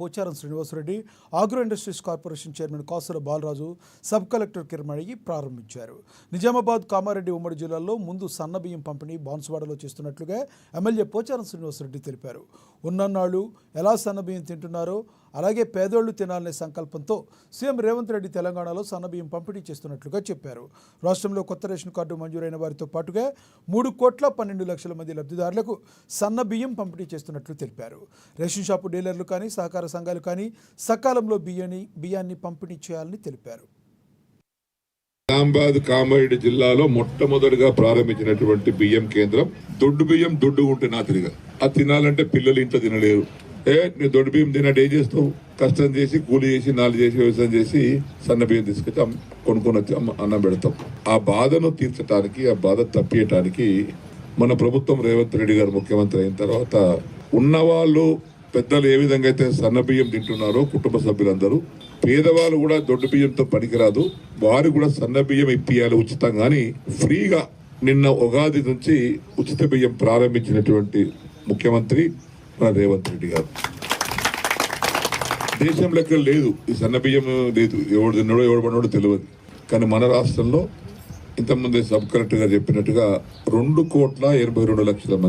Pocharam Srinivas Reddy, agro industries corporation chairman Kasula Balaraju, sub collector కిరణ్మణి ప్రారంభించారు. నిజామాబాద్, కామారెడ్డి ఉమ్మడి జిల్లాల్లో ముందు సన్నబియ్యం పంపిణీ బాన్సువాడలో చేస్తున్నట్లుగా ఎమ్మెల్యే పోచారం శ్రీనివాసరెడ్డి తెలిపారు. ఉన్నన్నాళ్ళు ఎలా సన్నబియ్యం తింటున్నారో అలాగే పేదోళ్లు తినాలనే సంకల్పంతో సీఎం రేవంత్ రెడ్డి తెలంగాణలో సన్నబియ్యం పంపిణీ చేస్తున్నట్లుగా చెప్పారు. రాష్ట్రంలో కొత్త రేషన్ కార్డు మంజూరైన వారితో పాటుగా 3,12,00,000 మంది లబ్ధిదారులకు సన్నబియ్యం పంపిణీ చేస్తున్నట్లు తెలిపారు. రేషన్ షాపు డీలర్లు కానీ, సహకార సంఘాలు కానీ సకాలంలో బియ్యాన్ని పంపిణీ చేయాలని తెలిపారు. నిజామాబాద్, కామారెడ్డి జిల్లాలో మొట్టమొదటిగా ప్రారంభించినటువంటి బియ్యం కేంద్రం దొడ్డు బియ్యం. దొడ్డు ఉంటే నా తిరిగా అది తినాలంటే పిల్లలు ఇంట్లో తినలేరు. నీ దొడ్డు బియ్యం తిన్నట్టు ఏం చేస్తావు? కష్టం చేసి, కూలి చేసి, నాలుగు చేసి, వ్యవసాయం చేసి సన్న బియ్యం తీసుకొచ్చి కొనుక్కొని వచ్చి అన్నం పెడతాం. ఆ బాధను తీర్చడానికి, ఆ బాధ తప్పియటానికి మన ప్రభుత్వం రేవంత్ రెడ్డి గారు ముఖ్యమంత్రి అయిన తర్వాత ఉన్నవాళ్ళు పెద్దలు ఏ విధంగా అయితే సన్న బియ్యం తింటున్నారో కుటుంబ సభ్యులందరూ, పేదవాళ్ళు కూడా దొడ్డు బియ్యంతో పనికిరాదు, వారు కూడా సన్న బియ్యం ఇప్పియాలి ఉచితంగాని ఫ్రీగా. నిన్న ఉగాది నుంచి ఉచిత బియ్యం ప్రారంభించినటువంటి ముఖ్యమంత్రి మన రేవంత్ రెడ్డి గారు. దేశం లెక్క లేదు, ఈ సన్న బియ్యం లేదు, ఎవడు తిన్నాడో ఎవడు పడినాడో తెలియదు. కానీ మన రాష్ట్రంలో ఇంతకుముందే సబ్ కలెక్టర్ గారు చెప్పినట్టుగా 2,82,00,000 మంది